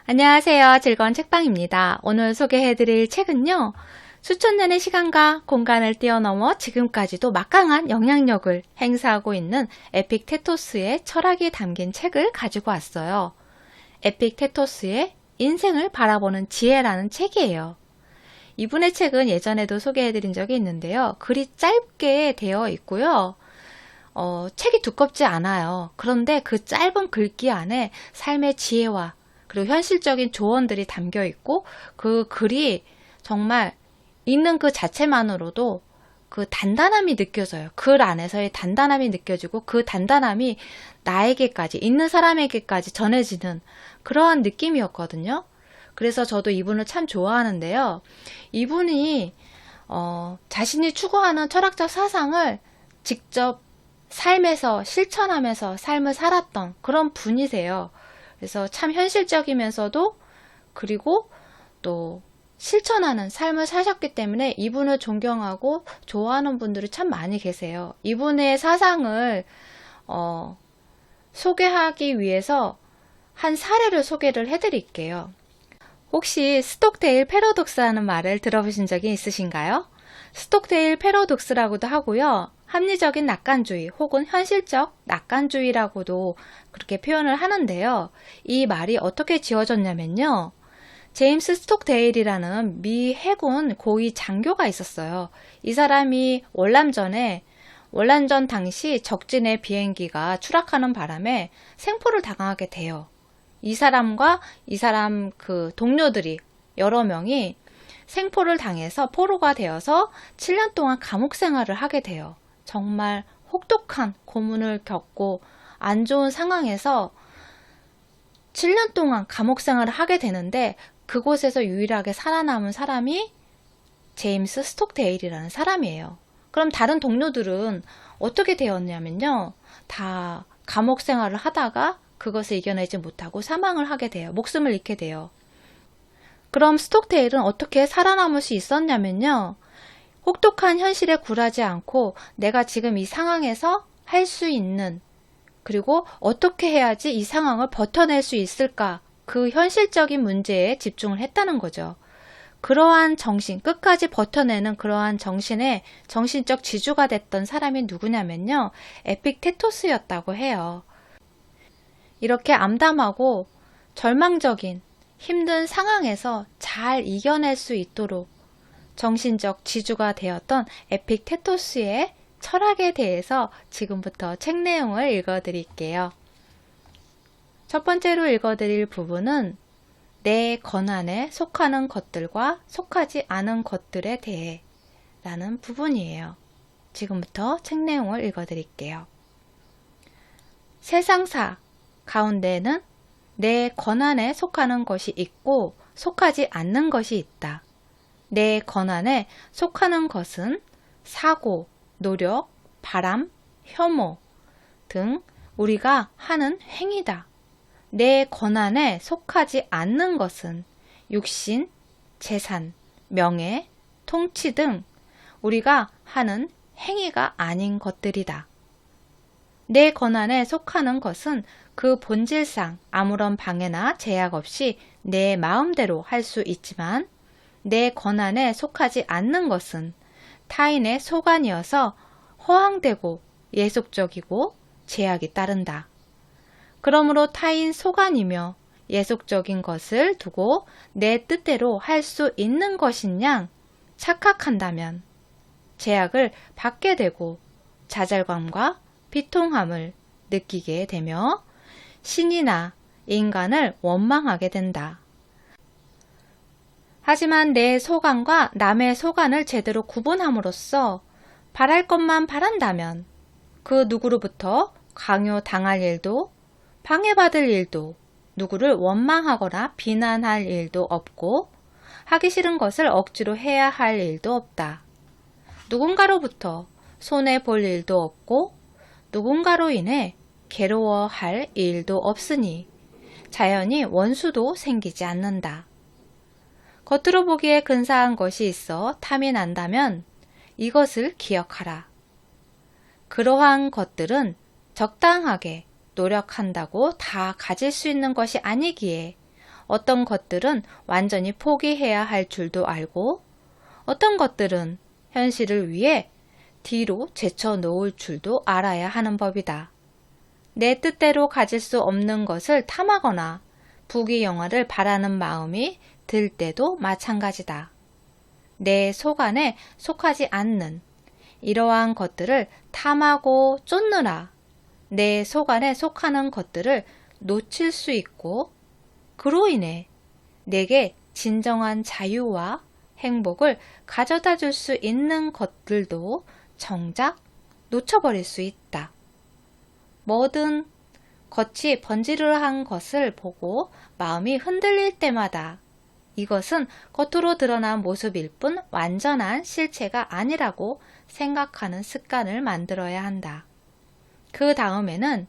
안녕하세요. 즐거운 책방입니다. 오늘 소개해드릴 책은요. 수천 년의 시간과 공간을 뛰어넘어 지금까지도 막강한 영향력을 행사하고 있는 에픽테토스의 철학이 담긴 책을 가지고 왔어요. 에픽테토스의 인생을 바라보는 지혜라는 책이에요. 이분의 책은 예전에도 소개해드린 적이 있는데요. 글이 짧게 되어 있고요. 책이 두껍지 않아요. 그런데 그 짧은 글귀 안에 삶의 지혜와 그리고 현실적인 조언들이 담겨 있고 그 글이 정말 읽는 그 자체만으로도 그 단단함이 느껴져요. 글 안에서의 단단함이 느껴지고 그 단단함이 나에게까지, 읽는 사람에게까지 전해지는 그러한 느낌이었거든요. 그래서 저도 이분을 참 좋아하는데요. 이분이 자신이 추구하는 철학적 사상을 직접 삶에서 실천하면서 삶을 살았던 그런 분이세요. 그래서 참 현실적이면서도 그리고 또 실천하는 삶을 사셨기 때문에 이분을 존경하고 좋아하는 분들이 참 많이 계세요. 이분의 사상을 소개하기 위해서 한 사례를 소개를 해드릴게요. 혹시 스톡데일 패러독스라는 말을 들어보신 적이 있으신가요? 스톡데일 패러독스라고도 하고요. 합리적인 낙관주의 혹은 현실적 낙관주의라고도 그렇게 표현을 하는데요. 이 말이 어떻게 지어졌냐면요. 제임스 스톡데일이라는 미 해군 고위 장교가 있었어요. 이 사람이 월남전 당시 적진의 비행기가 추락하는 바람에 생포를 당하게 돼요. 이 사람과 이 사람 그 동료들이 여러 명이 생포를 당해서 포로가 되어서 7년 동안 감옥 생활을 하게 돼요. 정말 혹독한 고문을 겪고 안 좋은 상황에서 7년 동안 감옥 생활을 하게 되는데 그곳에서 유일하게 살아남은 사람이 제임스 스톡데일이라는 사람이에요. 그럼 다른 동료들은 어떻게 되었냐면요. 다 감옥 생활을 하다가 그것을 이겨내지 못하고 사망을 하게 돼요. 목숨을 잃게 돼요. 그럼 스톡데일은 어떻게 살아남을 수 있었냐면요. 혹독한 현실에 굴하지 않고 내가 지금 이 상황에서 할 수 있는 그리고 어떻게 해야지 이 상황을 버텨낼 수 있을까 그 현실적인 문제에 집중을 했다는 거죠. 그러한 정신, 끝까지 버텨내는 그러한 정신의 정신적 지주가 됐던 사람이 누구냐면요. 에픽테토스였다고 해요. 이렇게 암담하고 절망적인 힘든 상황에서 잘 이겨낼 수 있도록 정신적 지주가 되었던 에픽테토스의 철학에 대해서 지금부터 책 내용을 읽어드릴게요. 첫 번째로 읽어드릴 부분은 내 권한에 속하는 것들과 속하지 않은 것들에 대해 라는 부분이에요. 지금부터 책 내용을 읽어드릴게요. 세상사 가운데는 내 권한에 속하는 것이 있고 속하지 않는 것이 있다. 내 권한에 속하는 것은 사고, 노력, 바람, 혐오 등 우리가 하는 행위다. 내 권한에 속하지 않는 것은 육신, 재산, 명예, 통치 등 우리가 하는 행위가 아닌 것들이다. 내 권한에 속하는 것은 그 본질상 아무런 방해나 제약 없이 내 마음대로 할 수 있지만 내 권한에 속하지 않는 것은 타인의 소관이어서 허황되고 예속적이고 제약이 따른다. 그러므로 타인 소관이며 예속적인 것을 두고 내 뜻대로 할 수 있는 것인 양 착각한다면 제약을 받게 되고 좌절감과 비통함을 느끼게 되며 신이나 인간을 원망하게 된다. 하지만 내 소관과 남의 소관을 제대로 구분함으로써 바랄 것만 바란다면 그 누구로부터 강요당할 일도 방해받을 일도 누구를 원망하거나 비난할 일도 없고 하기 싫은 것을 억지로 해야 할 일도 없다. 누군가로부터 손해볼 일도 없고 누군가로 인해 괴로워할 일도 없으니 자연히 원수도 생기지 않는다. 겉으로 보기에 근사한 것이 있어 탐이 난다면 이것을 기억하라. 그러한 것들은 적당하게 노력한다고 다 가질 수 있는 것이 아니기에 어떤 것들은 완전히 포기해야 할 줄도 알고 어떤 것들은 현실을 위해 뒤로 제쳐놓을 줄도 알아야 하는 법이다. 내 뜻대로 가질 수 없는 것을 탐하거나 부귀영화를 바라는 마음이 들 때도 마찬가지다. 내 속 안에 속하지 않는 이러한 것들을 탐하고 쫓느라 내 속 안에 속하는 것들을 놓칠 수 있고 그로 인해 내게 진정한 자유와 행복을 가져다 줄 수 있는 것들도 정작 놓쳐버릴 수 있다. 뭐든 겉이 번지르르한 것을 보고 마음이 흔들릴 때마다 이것은 겉으로 드러난 모습일 뿐 완전한 실체가 아니라고 생각하는 습관을 만들어야 한다. 그 다음에는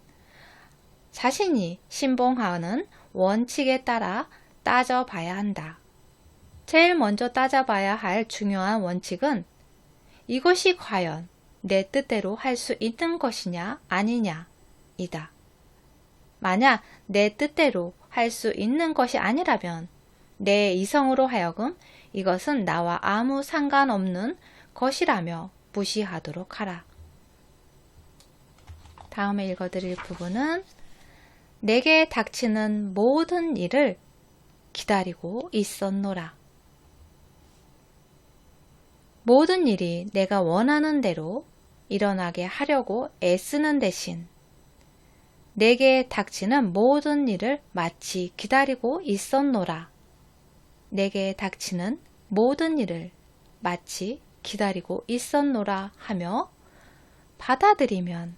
자신이 신봉하는 원칙에 따라 따져봐야 한다. 제일 먼저 따져봐야 할 중요한 원칙은 이것이 과연 내 뜻대로 할 수 있는 것이냐 아니냐 이다. 만약 내 뜻대로 할 수 있는 것이 아니라면 내 이성으로 하여금 이것은 나와 아무 상관없는 것이라며 무시하도록 하라. 다음에 읽어드릴 부분은 내게 닥치는 모든 일을 기다리고 있었노라. 모든 일이 내가 원하는 대로 일어나게 하려고 애쓰는 대신 내게 닥치는 모든 일을 마치 기다리고 있었노라. 내게 닥치는 모든 일을 마치 기다리고 있었노라 하며 받아들이면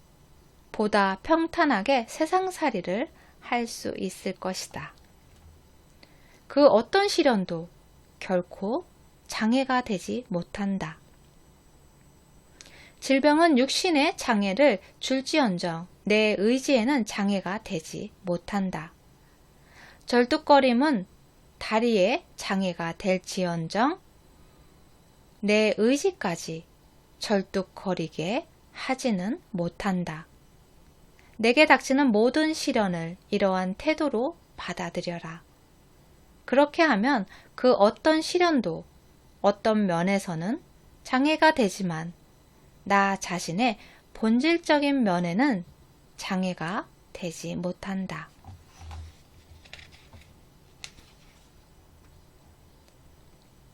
보다 평탄하게 세상살이를 할 수 있을 것이다. 그 어떤 시련도 결코 장애가 되지 못한다. 질병은 육신의 장애를 줄지언정 내 의지에는 장애가 되지 못한다. 절뚝거림은 다리에 장애가 될지언정 내 의지까지 절뚝거리게 하지는 못한다. 내게 닥치는 모든 시련을 이러한 태도로 받아들여라. 그렇게 하면 그 어떤 시련도 어떤 면에서는 장애가 되지만 나 자신의 본질적인 면에는 장애가 되지 못한다.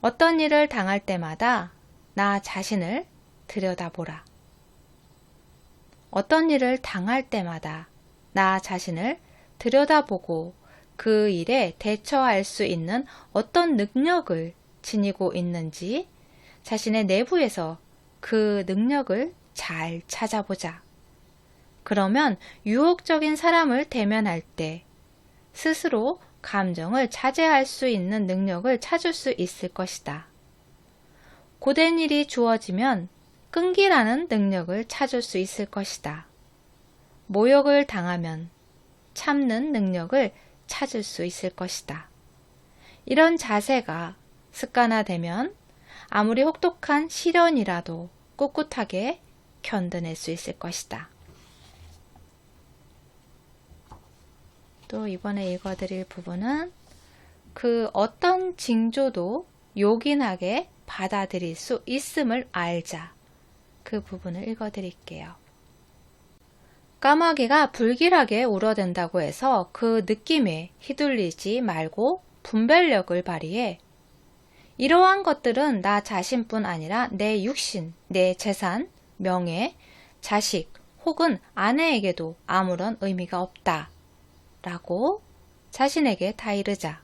어떤 일을 당할 때마다 나 자신을 들여다보라. 어떤 일을 당할 때마다 나 자신을 들여다보고 그 일에 대처할 수 있는 어떤 능력을 지니고 있는지 자신의 내부에서 그 능력을 잘 찾아보자. 그러면 유혹적인 사람을 대면할 때 스스로 감정을 자제할 수 있는 능력을 찾을 수 있을 것이다. 고된 일이 주어지면 끈기라는 능력을 찾을 수 있을 것이다. 모욕을 당하면 참는 능력을 찾을 수 있을 것이다. 이런 자세가 습관화되면 아무리 혹독한 시련이라도 꿋꿋하게 견뎌낼 수 있을 것이다. 또 이번에 읽어드릴 부분은 그 어떤 징조도 요긴하게 받아들일 수 있음을 알자. 그 부분을 읽어드릴게요. 까마귀가 불길하게 울어댄다고 해서 그 느낌에 휘둘리지 말고 분별력을 발휘해. 이러한 것들은 나 자신뿐 아니라 내 육신, 내 재산, 명예, 자식 혹은 아내에게도 아무런 의미가 없다. 라고 자신에게 다 이르자.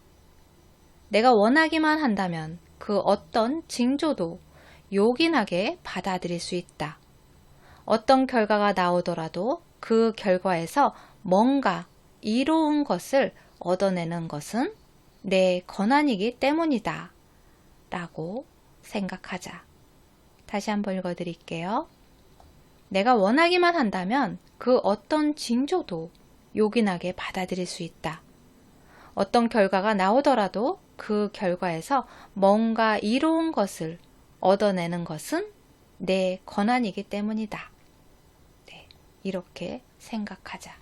내가 원하기만 한다면 그 어떤 징조도 요긴하게 받아들일 수 있다. 어떤 결과가 나오더라도 그 결과에서 뭔가 이로운 것을 얻어내는 것은 내 권한이기 때문이다. 라고 생각하자. 다시 한번 읽어드릴게요. 내가 원하기만 한다면 그 어떤 징조도 요긴하게 받아들일 수 있다. 어떤 결과가 나오더라도 그 결과에서 뭔가 이로운 것을 얻어내는 것은 내 권한이기 때문이다. 네, 이렇게 생각하자.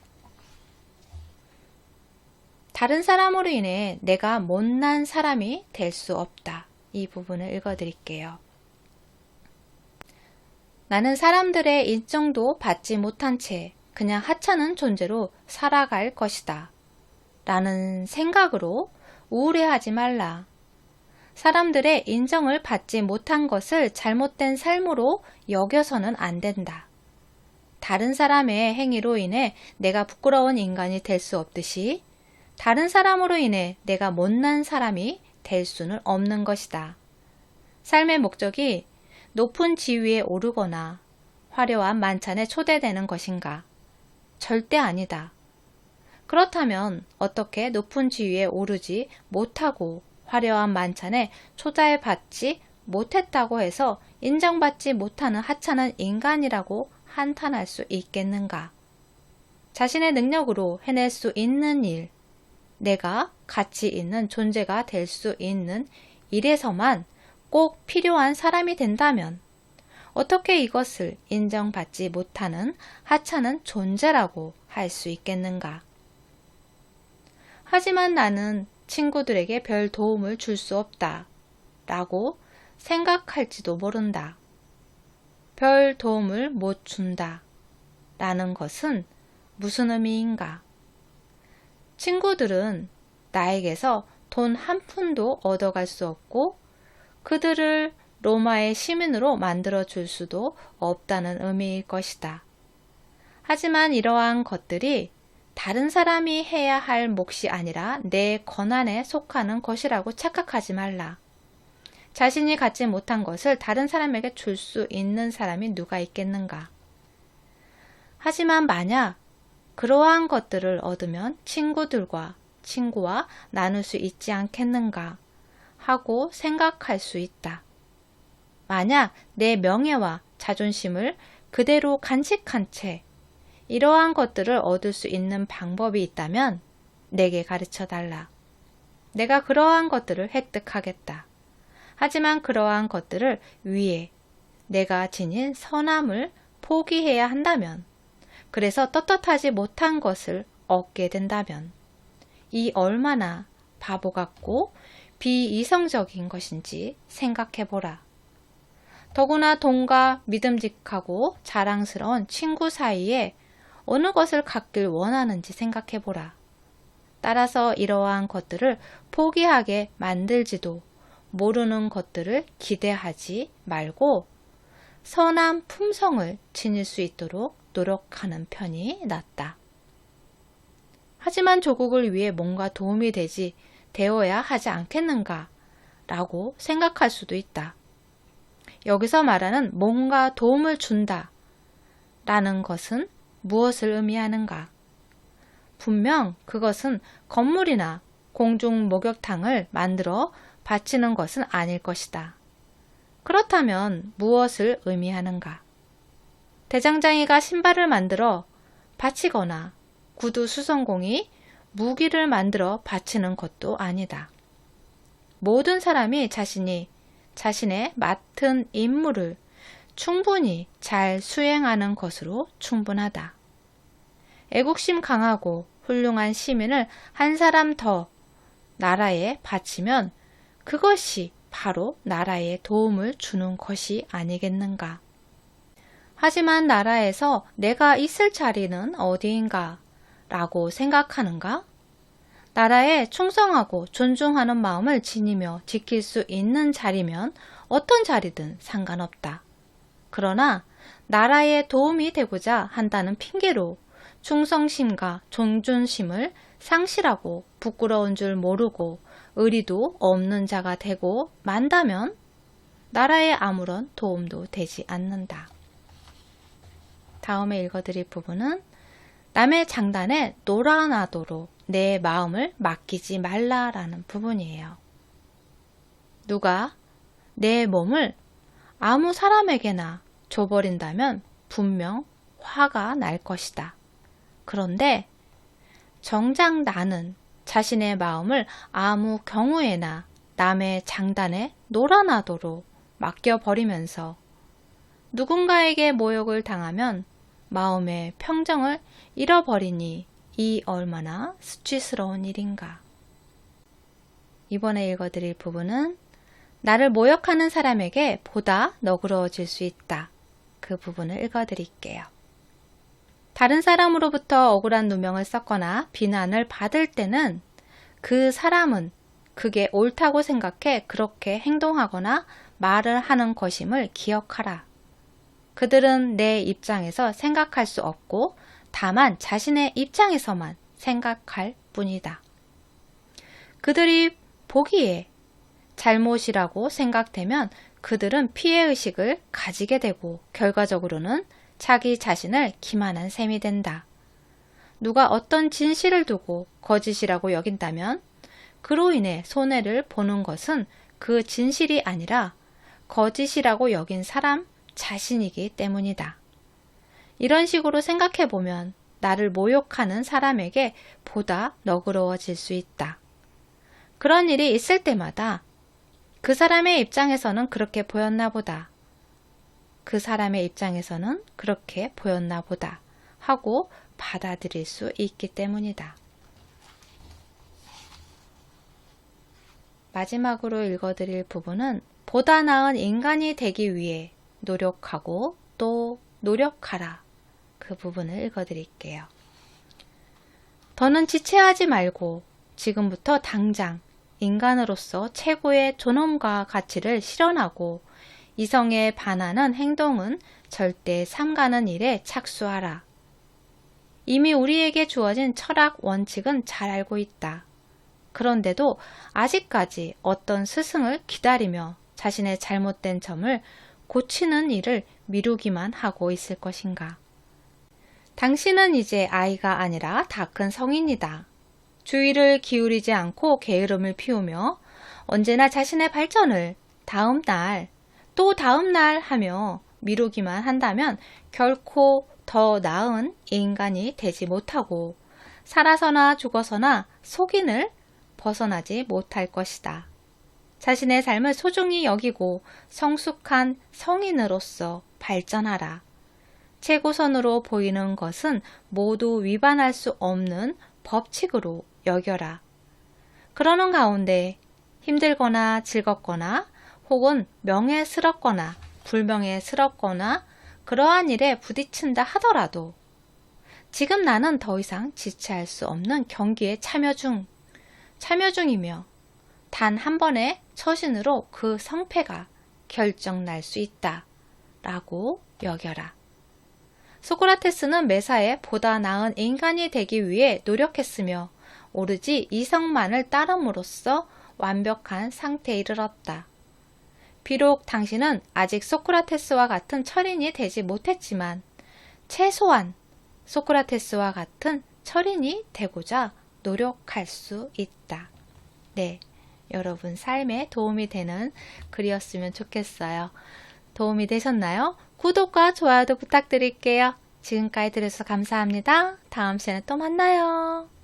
다른 사람으로 인해 내가 못난 사람이 될 수 없다. 이 부분을 읽어드릴게요. 나는 사람들의 인정도 받지 못한 채 그냥 하찮은 존재로 살아갈 것이다. 라는 생각으로 우울해하지 말라. 사람들의 인정을 받지 못한 것을 잘못된 삶으로 여겨서는 안 된다. 다른 사람의 행위로 인해 내가 부끄러운 인간이 될 수 없듯이 다른 사람으로 인해 내가 못난 사람이 될 수는 없는 것이다. 삶의 목적이 높은 지위에 오르거나 화려한 만찬에 초대되는 것인가? 절대 아니다. 그렇다면 어떻게 높은 지위에 오르지 못하고 화려한 만찬에 초대받지 못했다고 해서 인정받지 못하는 하찮은 인간이라고 한탄할 수 있겠는가? 자신의 능력으로 해낼 수 있는 일, 내가 가치 있는 존재가 될 수 있는 일에서만 꼭 필요한 사람이 된다면 어떻게 이것을 인정받지 못하는 하찮은 존재라고 할 수 있겠는가? 하지만 나는 친구들에게 별 도움을 줄 수 없다 라고 생각할지도 모른다. 별 도움을 못 준다 라는 것은 무슨 의미인가? 친구들은 나에게서 돈 한 푼도 얻어갈 수 없고 그들을 로마의 시민으로 만들어 줄 수도 없다는 의미일 것이다. 하지만 이러한 것들이 다른 사람이 해야 할 몫이 아니라 내 권한에 속하는 것이라고 착각하지 말라. 자신이 갖지 못한 것을 다른 사람에게 줄 수 있는 사람이 누가 있겠는가? 하지만 만약 그러한 것들을 얻으면 친구와 나눌 수 있지 않겠는가 하고 생각할 수 있다. 만약 내 명예와 자존심을 그대로 간직한 채 이러한 것들을 얻을 수 있는 방법이 있다면 내게 가르쳐 달라. 내가 그러한 것들을 획득하겠다. 하지만 그러한 것들을 위해 내가 지닌 선함을 포기해야 한다면, 그래서 떳떳하지 못한 것을 얻게 된다면 이 얼마나 바보 같고 비이성적인 것인지 생각해보라. 더구나 돈과 믿음직하고 자랑스러운 친구 사이에 어느 것을 갖길 원하는지 생각해보라. 따라서 이러한 것들을 포기하게 만들지도 모르는 것들을 기대하지 말고 선한 품성을 지닐 수 있도록 노력하는 편이 낫다. 하지만 조국을 위해 뭔가 도움이 되어야 하지 않겠는가 라고 생각할 수도 있다. 여기서 말하는 뭔가 도움을 준다 라는 것은 무엇을 의미하는가? 분명 그것은 건물이나 공중 목욕탕을 만들어 바치는 것은 아닐 것이다. 그렇다면 무엇을 의미하는가? 대장장이가 신발을 만들어 바치거나 구두 수선공이 무기를 만들어 바치는 것도 아니다. 모든 사람이 자신의 맡은 임무를 충분히 잘 수행하는 것으로 충분하다. 애국심 강하고 훌륭한 시민을 한 사람 더 나라에 바치면 그것이 바로 나라에 도움을 주는 것이 아니겠는가. 하지만 나라에서 내가 있을 자리는 어디인가 라고 생각하는가? 나라에 충성하고 존중하는 마음을 지니며 지킬 수 있는 자리면 어떤 자리든 상관없다. 그러나 나라에 도움이 되고자 한다는 핑계로 충성심과 존중심을 상실하고 부끄러운 줄 모르고 의리도 없는 자가 되고 만다면 나라에 아무런 도움도 되지 않는다. 다음에 읽어드릴 부분은 남의 장단에 놀아나도록 내 마음을 맡기지 말라라는 부분이에요. 누가 내 몸을 아무 사람에게나 줘버린다면 분명 화가 날 것이다. 그런데 정작 나는 자신의 마음을 아무 경우에나 남의 장단에 놀아나도록 맡겨버리면서 누군가에게 모욕을 당하면 마음의 평정을 잃어버리니 이 얼마나 수치스러운 일인가. 이번에 읽어드릴 부분은 나를 모욕하는 사람에게 보다 너그러워질 수 있다. 그 부분을 읽어드릴게요. 다른 사람으로부터 억울한 누명을 썼거나 비난을 받을 때는 그 사람은 그게 옳다고 생각해 그렇게 행동하거나 말을 하는 것임을 기억하라. 그들은 내 입장에서 생각할 수 없고 다만 자신의 입장에서만 생각할 뿐이다. 그들이 보기에 잘못이라고 생각되면 그들은 피해의식을 가지게 되고 결과적으로는 자기 자신을 기만한 셈이 된다. 누가 어떤 진실을 두고 거짓이라고 여긴다면 그로 인해 손해를 보는 것은 그 진실이 아니라 거짓이라고 여긴 사람 자신이기 때문이다. 이런 식으로 생각해보면 나를 모욕하는 사람에게 보다 너그러워질 수 있다. 그런 일이 있을 때마다 그 사람의 입장에서는 그렇게 보였나 보다. 그 사람의 입장에서는 그렇게 보였나 보다 하고 받아들일 수 있기 때문이다. 마지막으로 읽어드릴 부분은 보다 나은 인간이 되기 위해 노력하고 또 노력하라. 그 부분을 읽어드릴게요. 더는 지체하지 말고 지금부터 당장 인간으로서 최고의 존엄과 가치를 실현하고 이성에 반하는 행동은 절대 삼가는 일에 착수하라. 이미 우리에게 주어진 철학 원칙은 잘 알고 있다. 그런데도 아직까지 어떤 스승을 기다리며 자신의 잘못된 점을 고치는 일을 미루기만 하고 있을 것인가. 당신은 이제 아이가 아니라 다 큰 성인이다. 주의를 기울이지 않고 게으름을 피우며 언제나 자신의 발전을 다음 날, 또 다음 날 하며 미루기만 한다면 결코 더 나은 인간이 되지 못하고 살아서나 죽어서나 속인을 벗어나지 못할 것이다. 자신의 삶을 소중히 여기고 성숙한 성인으로서 발전하라. 최고선으로 보이는 것은 모두 위반할 수 없는 법칙으로 여겨라. 그러는 가운데 힘들거나 즐겁거나 혹은 명예스럽거나 불명예스럽거나 그러한 일에 부딪힌다 하더라도 지금 나는 더 이상 지체할 수 없는 경기에 참여 중이며 단 한 번의 처신으로 그 성패가 결정날 수 있다 라고 여겨라. 소크라테스는 매사에 보다 나은 인간이 되기 위해 노력했으며 오로지 이성만을 따름으로써 완벽한 상태에 이르렀다. 비록 당신은 아직 소크라테스와 같은 철인이 되지 못했지만 최소한 소크라테스와 같은 철인이 되고자 노력할 수 있다. 네, 여러분 삶에 도움이 되는 글이었으면 좋겠어요. 도움이 되셨나요? 구독과 좋아요도 부탁드릴게요. 지금까지 들어주셔서 감사합니다. 다음 시간에 또 만나요.